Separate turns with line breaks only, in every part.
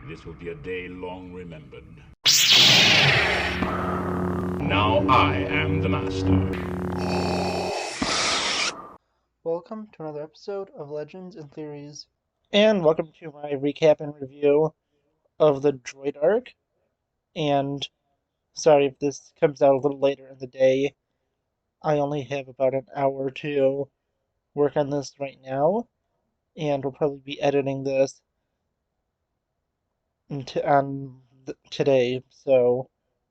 This will be a day long remembered. Now I am the master.
Welcome to another episode of Legends and Theories. And welcome to my recap and review of the Droid arc. And sorry if this comes out a little later in the day. I only have about an hour to work on this right now, and we'll probably be editing this today, so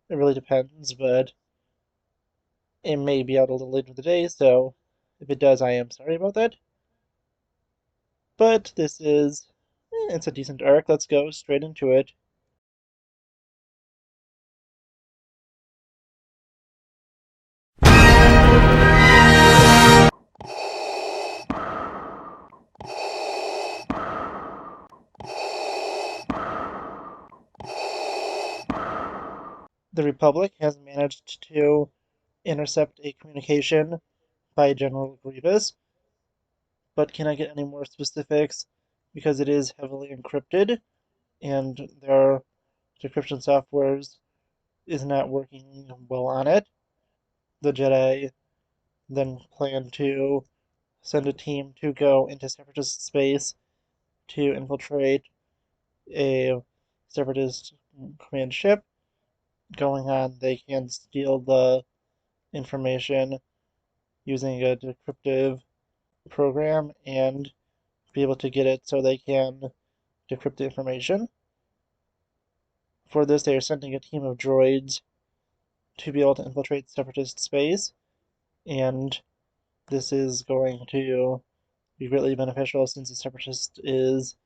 it really depends, but it may be out a little later in the day, so if it does, I am sorry about that. But it's a decent arc. Let's go straight into it. The Republic has managed to intercept a communication by General Grievous, but can I get any more specifics? Because it is heavily encrypted, and their decryption softwares is not working well on it. The Jedi then plan to send a team to go into Separatist space to infiltrate a Separatist command ship. Going on, they can steal the information using a decryptive program and be able to get it so they can decrypt the information. For this, they are sending a team of droids to be able to infiltrate Separatist space, and this is going to be greatly beneficial since the Separatist is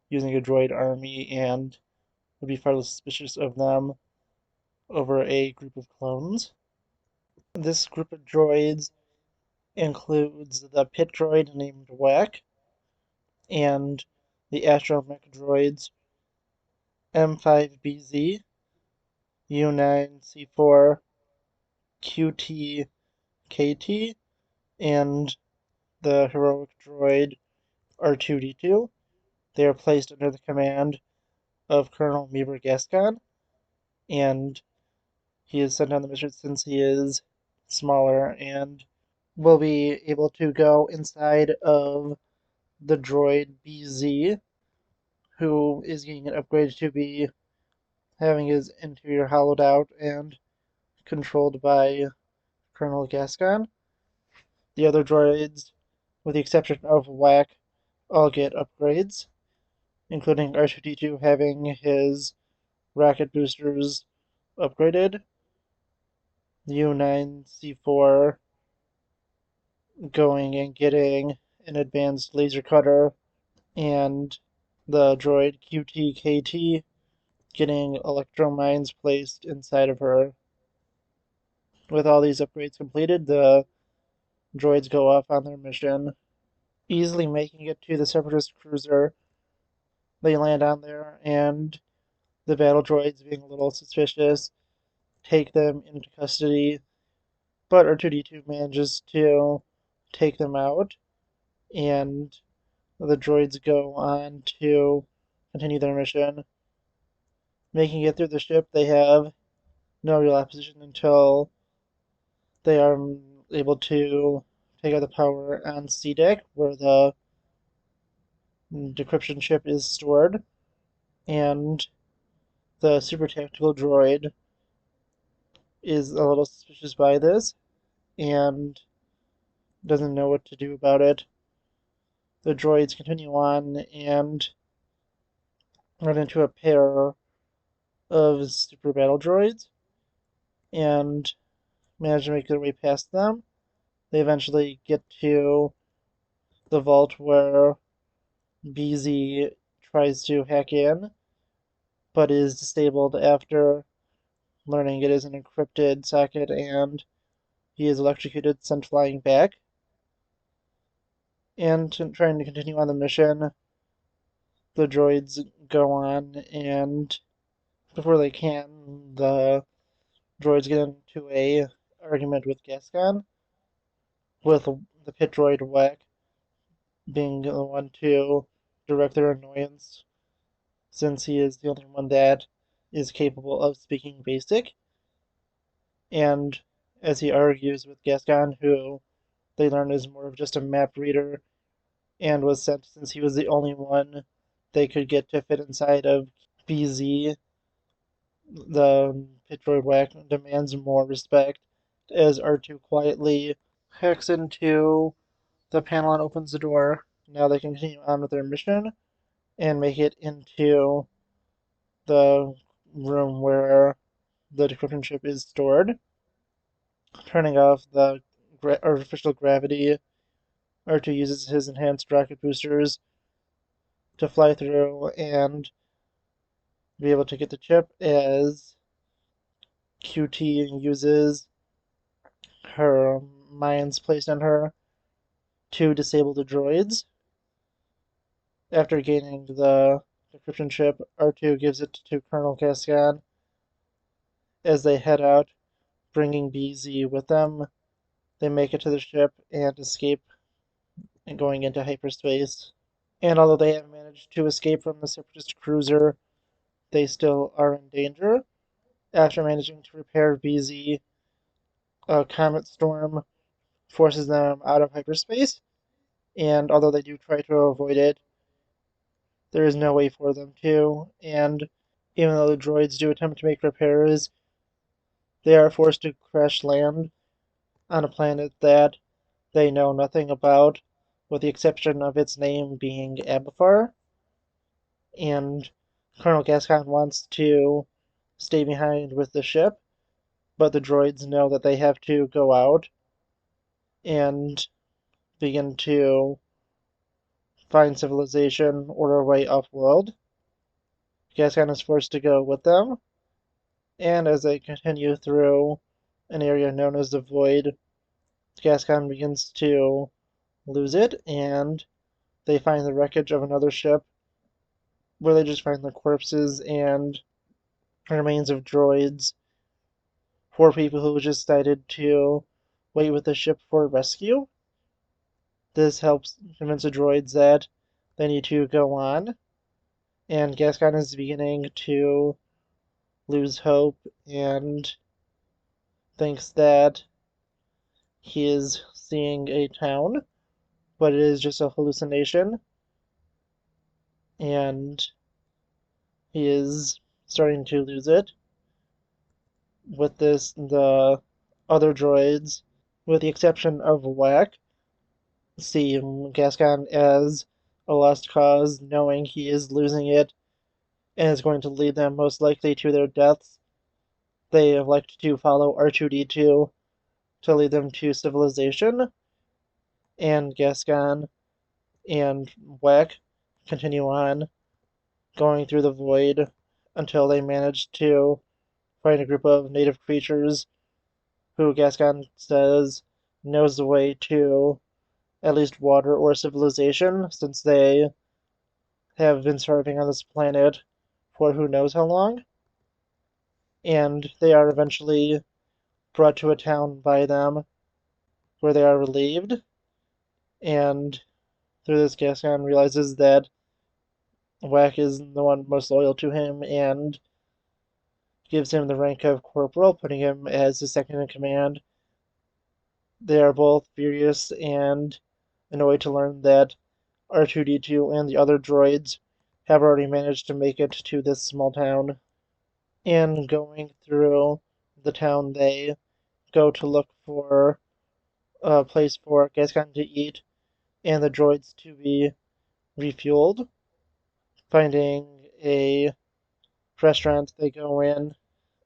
using a droid army and would be far less suspicious of them over a group of clones. This group of droids includes the pit droid named Whack and the astromech droids M5BZ, U9C4, QT, and the heroic droid R2D2. They are placed under the command of Colonel Meeber Gascon, and he is sent on the mission since he is smaller and will be able to go inside of the droid BZ, who is getting an upgrade to be having his interior hollowed out and controlled by Colonel Gascon. The other droids, with the exception of Whack, all get upgrades, including R2D2 having his rocket boosters upgraded, U9C4 going and getting an advanced laser cutter, and the droid QTKT getting electro mines placed inside of her. With all these upgrades completed, the droids go off on their mission, easily making it to the Separatist cruiser. They land on there, and the battle droids, being a little suspicious, take them into custody, but R2D2 manages to take them out, and the droids go on to continue their mission. Making it through the ship, they have no real opposition until they are able to take out the power on C deck, where the decryption chip is stored, and the super tactical droid is a little suspicious by this and doesn't know what to do about it. The droids continue on and run into a pair of super battle droids and manage to make their way past them. They eventually get to the vault where BZ tries to hack in, but is disabled after learning it is an encrypted socket, and he is electrocuted, sent flying back. And trying to continue on the mission, the droids go on, and before they can, the droids get into a argument with Gascon, with the pit droid Whack being the one to direct their annoyance since he is the only one that is capable of speaking Basic. And as he argues with Gascon, who they learn is more of just a map reader and was sent since he was the only one they could get to fit inside of BZ, the pit droid Whack demands more respect as R2 quietly hacks into the panel and opens the door. Now they can continue on with their mission and make it into the room where the decryption chip is stored. Turning off the artificial gravity, R2 uses his enhanced rocket boosters to fly through and be able to get the chip as QT uses her mines placed on her to disable the droids. After gaining the decryption chip, R2 gives it to Colonel Cascad as they head out, bringing BZ with them. They make it to the ship and escape and going into hyperspace. And although they have managed to escape from the Separatist cruiser, they still are in danger. After managing to repair BZ, a comet storm forces them out of hyperspace, and although they do try to avoid it, there is no way for them to. And even though the droids do attempt to make repairs, they are forced to crash land on a planet that they know nothing about, with the exception of its name being Abafar. And Colonel Gascon wants to stay behind with the ship, but the droids know that they have to go out and begin to find civilization or a way off-world. Gascon is forced to go with them, and as they continue through an area known as the Void, Gascon begins to lose it, and they find the wreckage of another ship where they just find the corpses and remains of droids. Four people who just decided to wait with the ship for rescue. This helps convince the droids that they need to go on, and Gascon is beginning to lose hope and thinks that he is seeing a town, but it is just a hallucination, and he is starting to lose it. With this, the other droids, with the exception of Whack, see Gascon as a lost cause, knowing he is losing it and is going to lead them most likely to their deaths. They elect to follow R2D2 to lead them to civilization, and Gascon and Whack continue on, going through the void until they manage to find a group of native creatures who Gascon says knows the way to at least water or civilization, since they have been surviving on this planet for who knows how long. And they are eventually brought to a town by them where they are relieved. And through this, Gascon realizes that Whack is the one most loyal to him and gives him the rank of corporal, putting him as his second in command. They are both furious and annoyed to learn that R2D2 and the other droids have already managed to make it to this small town. And going through the town, they go to look for a place for Gascon to eat and the droids to be refueled. Finding a restaurant, they go in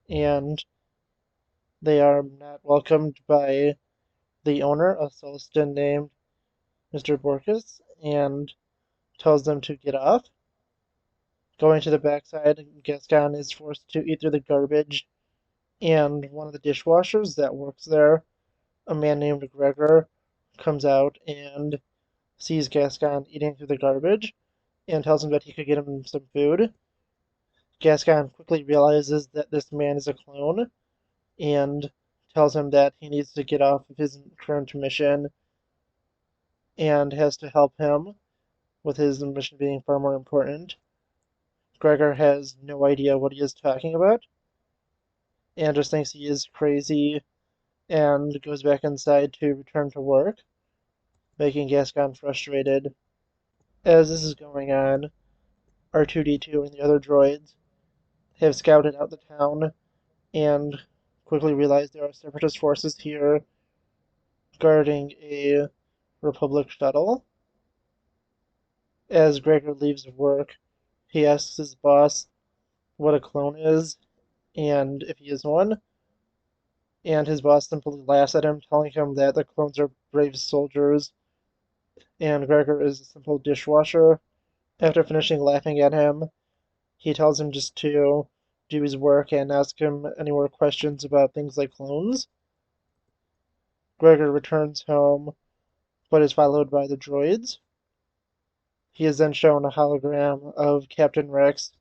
and they are not welcomed by the owner, a Celestin named Mr. Borkus, and tells them to get off. Going to the backside, Gascon is forced to eat through the garbage, and one of the dishwashers that works there, a man named Gregor, comes out and sees Gascon eating through the garbage and tells him that he could get him some food. Gascon quickly realizes that this man is a clone and tells him that he needs to get off of his current mission and has to help him, with his mission being far more important. Gregor has no idea what he is talking about and just thinks he is crazy and goes back inside to return to work, making Gascon frustrated. As this is going on, R2-D2 and the other droids have scouted out the town and quickly realize there are separatist forces here guarding a Republic shuttle. As Gregor leaves work, he asks his boss what a clone is and if he is one, and his boss simply laughs at him, telling him that the clones are brave soldiers and Gregor is a simple dishwasher. After finishing laughing at him, he tells him just to do his work and ask him any more questions about things like clones. Gregor returns home, but is followed by the droids. He is then shown a hologram of Captain Rex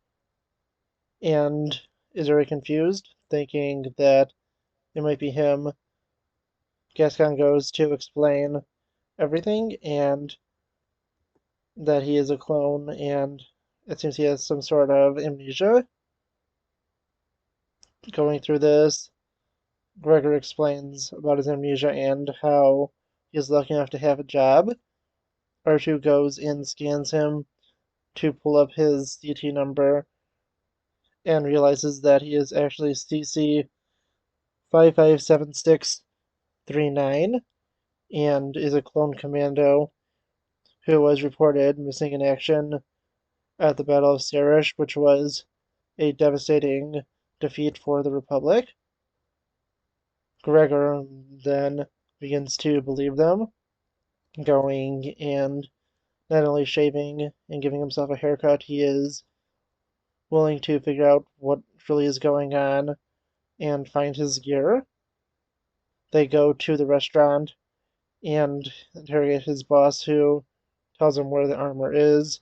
and is very confused, thinking that it might be him. Gascon goes to explain everything and that he is a clone, and it seems he has some sort of amnesia. Going through this, Gregor explains about his amnesia and how he is lucky enough to have a job. R2 goes and scans him to pull up his CT number and realizes that he is actually CC 557639 and is a clone commando who was reported missing in action at the Battle of Sarish, which was a devastating defeat for the Republic. Gregor then begins to believe them, going and not only shaving and giving himself a haircut, he is willing to figure out what really is going on and find his gear. They go to the restaurant and interrogate his boss, who tells him where the armor is,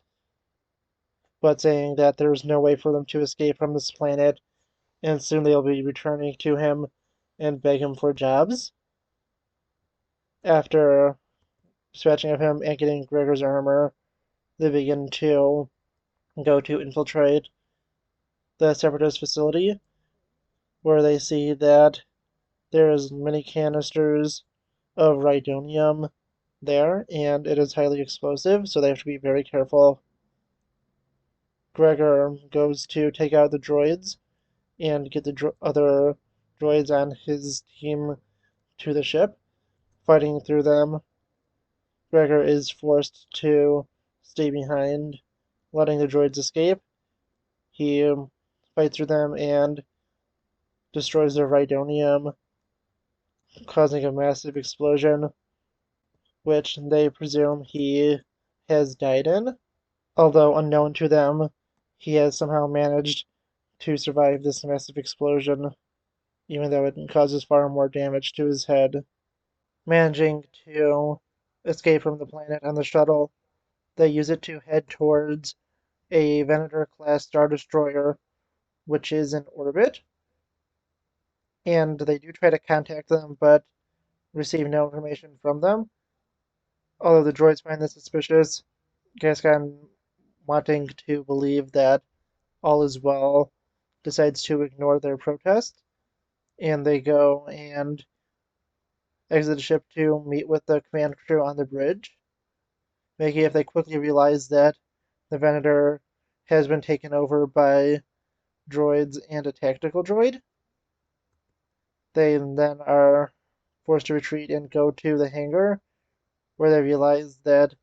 but saying that there's no way for them to escape from this planet, and soon they'll be returning to him and beg him for jobs. After dispatching of him and getting Gregor's armor, they begin to go to infiltrate the Separatist facility, where they see that there is many canisters of rhydonium there, and it is highly explosive, so they have to be very careful. Gregor goes to take out the droids and get the other droids on his team to the ship. Fighting through them, Gregor is forced to stay behind, letting the droids escape. He fights through them and destroys their rhydonium, causing a massive explosion, which they presume he has died in. Although unknown to them, he has somehow managed to survive this massive explosion, even though it causes far more damage to his head. Managing to escape from the planet on the shuttle, they use it to head towards a Venator-class Star Destroyer, which is in orbit. And they do try to contact them, but receive no information from them. Although the droids find this suspicious, Gascon, wanting to believe that all is well, decides to ignore their protest, and they go and exit the ship to meet with the command crew on the bridge, making it they quickly realize that the Venator has been taken over by droids and a tactical droid. They then are forced to retreat and go to the hangar, where they realize that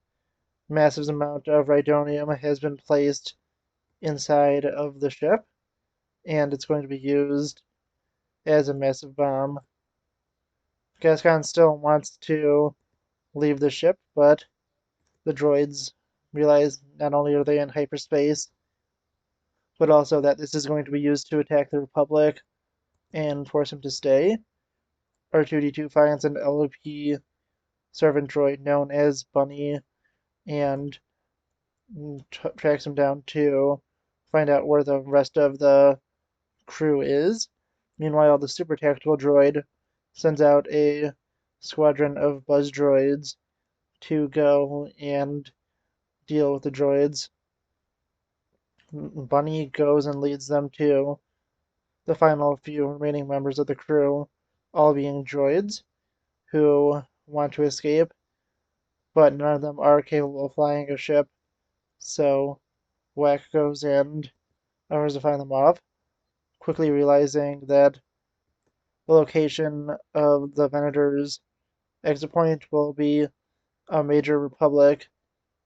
massive amount of rhydonium has been placed inside of the ship, and it's going to be used as a massive bomb. Gascon still wants to leave the ship, but the droids realize not only are they in hyperspace, but also that this is going to be used to attack the Republic and force him to stay. R2-D2 finds an LP servant droid known as Bunny and tracks him down to find out where the rest of the crew is. Meanwhile, the super tactical droid sends out a squadron of buzz droids to go and deal with the droids. Bunny goes and leads them to the final few remaining members of the crew, all being droids who want to escape, but none of them are capable of flying a ship. So Whack goes and offers to find them off, quickly realizing that the location of the Venator's exit point will be a major Republic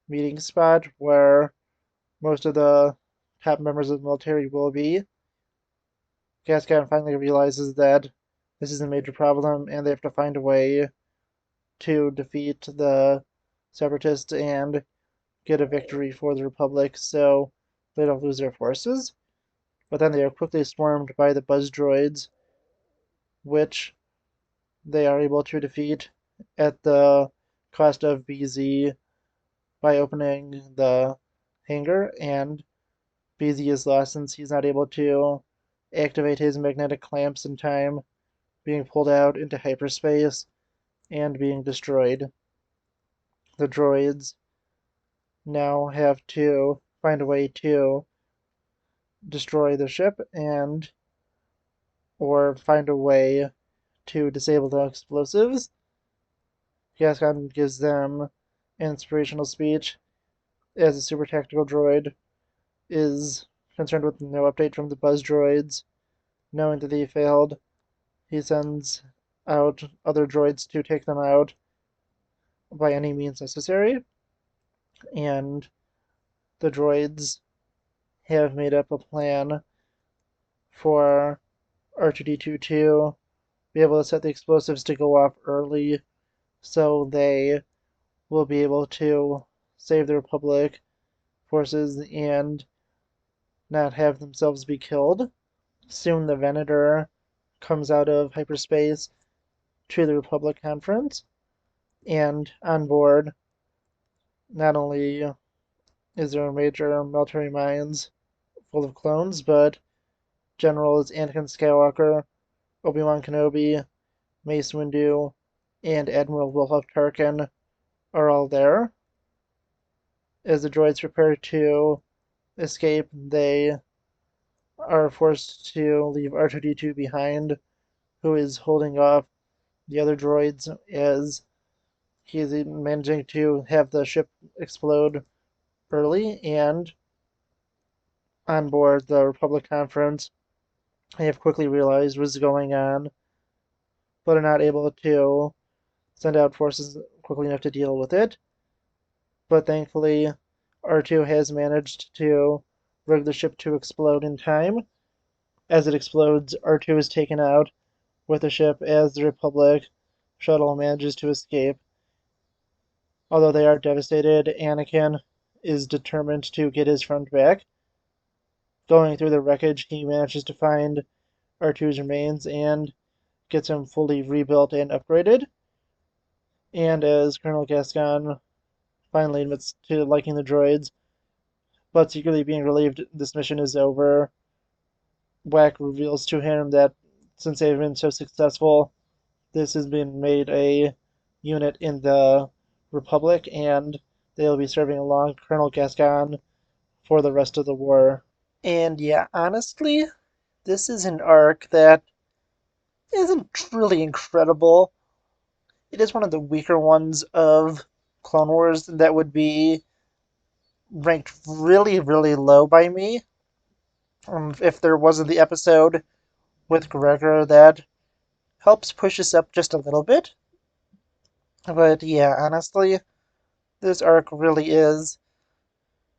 meeting spot where most of the top members of the military will be. Gascon finally realizes that this is a major problem and they have to find a way to defeat the Separatists and get a victory for the Republic so they don't lose their forces. But then they are quickly swarmed by the buzz droids, which they are able to defeat at the cost of BZ by opening the hangar, and BZ is lost since he's not able to activate his magnetic clamps in time, being pulled out into hyperspace and being destroyed. The droids now have to find a way to destroy the ship and or find a way to disable the explosives. Gascon gives them an inspirational speech as a super tactical droid is concerned with no update from the buzz droids. Knowing that they failed, he sends out other droids to take them out by any means necessary, and the droids have made up a plan for R2D2 to be able to set the explosives to go off early so they will be able to save the Republic forces and not have themselves be killed. Soon the Venator comes out of hyperspace to the Republic conference, and on board, not only is there major military mines full of clones, but Generals Anakin Skywalker, Obi-Wan Kenobi, Mace Windu, and Admiral Wilhoff Tarkin are all there. As the droids prepare to escape, they are forced to leave R2D2 behind, who is holding off the other droids as he's managing to have the ship explode early. And on board the Republic conference, they have quickly realized what's going on, but are not able to send out forces quickly enough to deal with it. But thankfully, R2 has managed to rig the ship to explode in time. As it explodes, R2 is taken out with the ship as the Republic shuttle manages to escape. Although they are devastated, Anakin is determined to get his friend back. Going through the wreckage, he manages to find R2's remains and gets him fully rebuilt and upgraded. And as Colonel Gascon finally admits to liking the droids, but secretly being relieved this mission is over, Whack reveals to him that since they've been so successful, this has been made a unit in the Republic, and they'll be serving along Colonel Gascon for the rest of the war. And yeah, honestly, this is an arc that isn't truly incredible. It is one of the weaker ones of Clone Wars that would be ranked really, really low by me. If there wasn't the episode with Gregor that helps push us up just a little bit. But yeah, honestly, this arc really is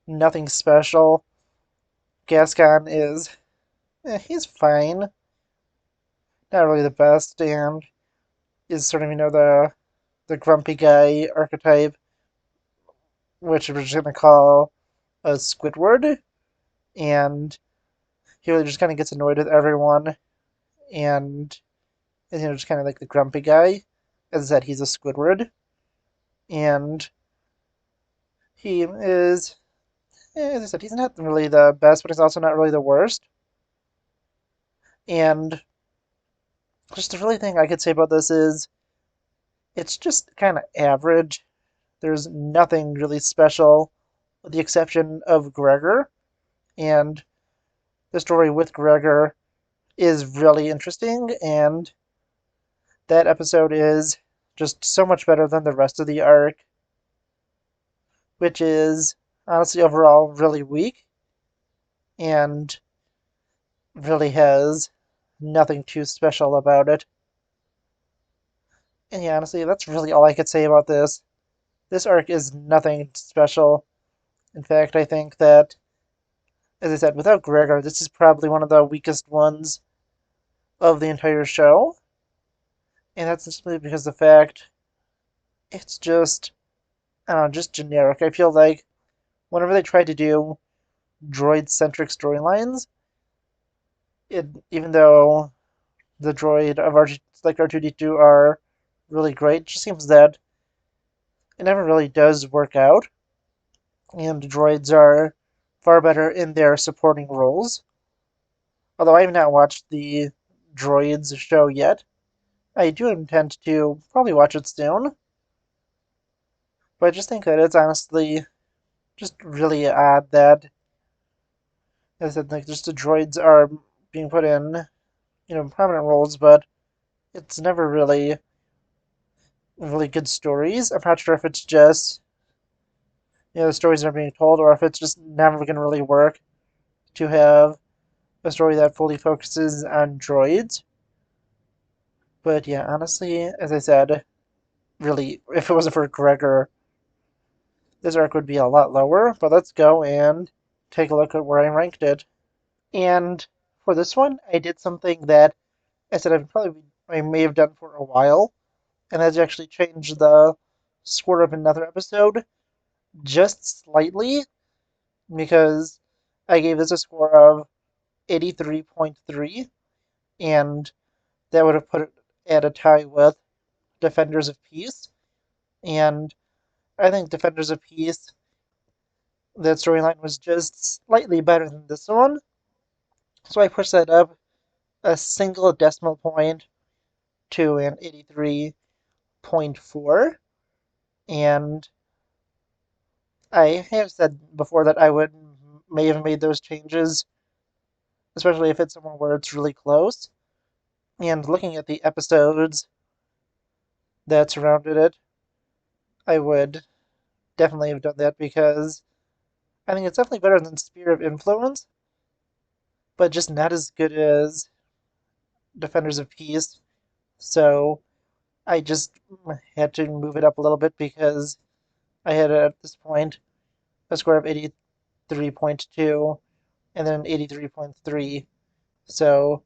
nothing special. Gascon is, he's fine. Not really the best, and is sort of, the grumpy guy archetype, which we're just gonna call a Squidward. And he really just kind of gets annoyed with everyone, and just kind of like the grumpy guy. As I said, he's a Squidward, and he is, as I said, he's not really the best, but he's also not really the worst. And just the really thing I could say about this is it's just kind of average. There's nothing really special, with the exception of Gregor. and the story with Gregor is really interesting, and that episode is just so much better than the rest of the arc, which is honestly overall really weak and really has nothing too special about it. And yeah, honestly, that's really all I could say about this. This arc is nothing special. In fact, I think that, as I said, without Gregor, this is probably one of the weakest ones of the entire show. And that's simply because the fact it's just, I don't know, just generic. I feel like whenever they try to do droid centric storylines, even though the droid of like R2D2 are really great, it just seems that it never really does work out. And droids are far better in their supporting roles. Although I have not watched the Droids show yet, I do intend to probably watch it soon. But I just think that it's honestly just really odd that, as I said, like just the droids are being put in, prominent roles, but it's never really good stories. I'm not sure if it's just the stories are being told, or if it's just never going to really work to have a story that fully focuses on droids. But yeah, honestly, as I said, really, if it wasn't for Gregor, this arc would be a lot lower. But let's go and take a look at where I ranked it. And for this one, I did something that I said I may have done for a while, and that's actually changed the score of another episode just slightly because I gave this a score of 83.3, and that would have put it at a tie with Defenders of Peace. And I think Defenders of Peace, that storyline was just slightly better than this one. So I pushed that up a single decimal point to an 83.4. And I have said before that I would may have made those changes, especially if it's somewhere where it's really close. And looking at the episodes that surrounded it, I would definitely have done that because I think it's definitely better than Sphere of Influence, but just not as good as Defenders of Peace. So I just had to move it up a little bit because I had at this point a score of 83.2 and then an 83.3. So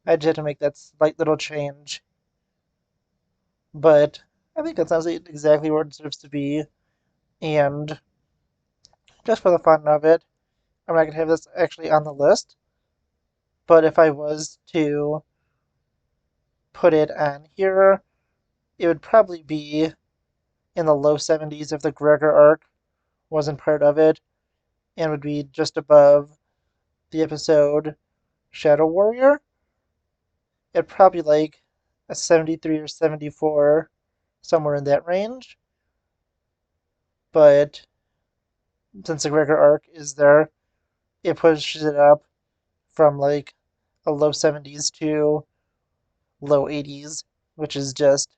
I just had to make that slight little change. But I think that's honestly exactly where it deserves to be. And just for the fun of it, I'm not going to have this actually on the list. But if I was to put it on here, it would probably be in the low 70s if the Gregor arc wasn't part of it, and would be just above the episode Shadow Warrior. It'd probably like a 73 or 74, somewhere in that range. But since the Gregor arc is there, it pushes it up from like a low 70s to low 80s, which is just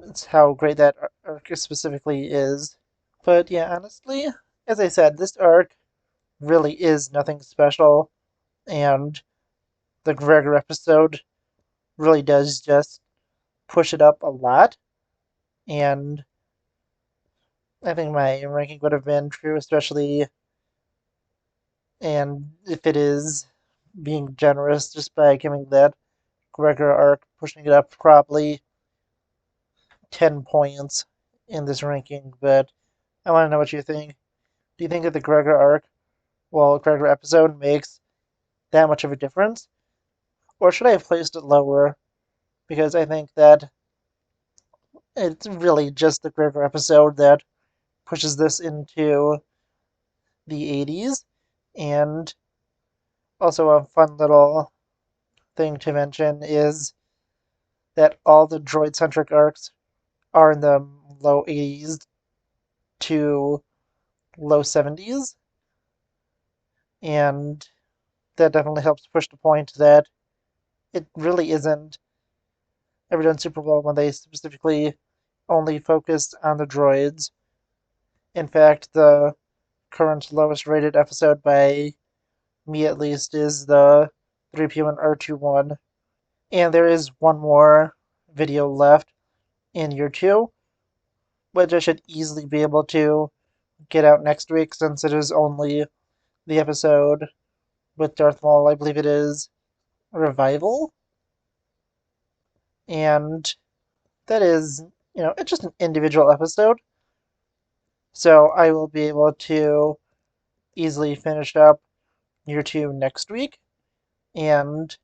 it's how great that arc specifically is. But yeah, honestly, as I said, this arc really is nothing special, and the Gregor episode really does just push it up a lot. And I think my ranking would have been true, especially and if it is being generous just by giving that Gregor arc, pushing it up probably 10 points in this ranking. But I want to know what you think. Do you think that the Gregor arc, well, Gregor episode makes that much of a difference? Or should I have placed it lower? Because I think that it's really just the Gregor episode that pushes this into the 80s. And also, a fun little thing to mention is that all the droid centric arcs are in the low 80s to low 70s. and that definitely helps push the point that it really isn't ever done super well when they specifically only focused on the droids. In fact, the current lowest rated episode by me at least is the 3PO and R2 one. And there is one more video left in year 2, which I should easily be able to get out next week since it is only the episode with Darth Maul. I believe it is Revival. And that is, it's just an individual episode. So I will be able to easily finish up year 2 next week. And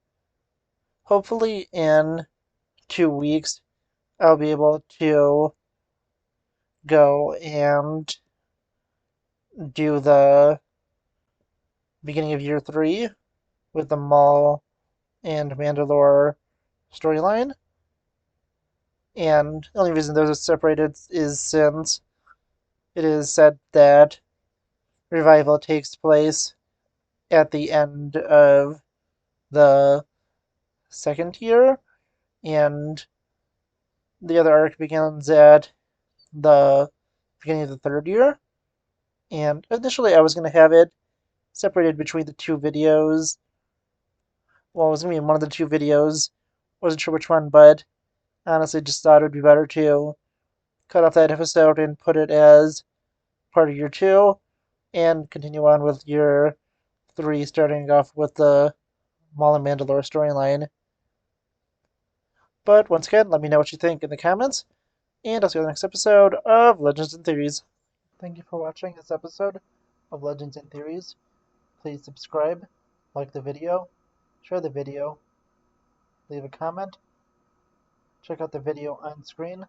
hopefully in 2 weeks, I'll be able to go and do the beginning of year 3 with the Maul and Mandalore storyline. And the only reason those are separated is since it is said that Revival takes place at the end of the second year, and the other arc begins at the beginning of the third year. And initially, I was going to have it separated between the two videos. Well, it was going to be in one of the two videos. Wasn't sure which one, but honestly just thought it would be better to cut off that episode and put it as part of year 2 and continue on with year 3, starting off with the Maul and Mandalore storyline. But once again, let me know what you think in the comments, and I'll see you in the next episode of Legends and Theories. Thank you for watching this episode of Legends and Theories. Please subscribe, like the video, share the video, leave a comment, check out the video on screen,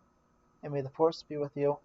and may the Force be with you.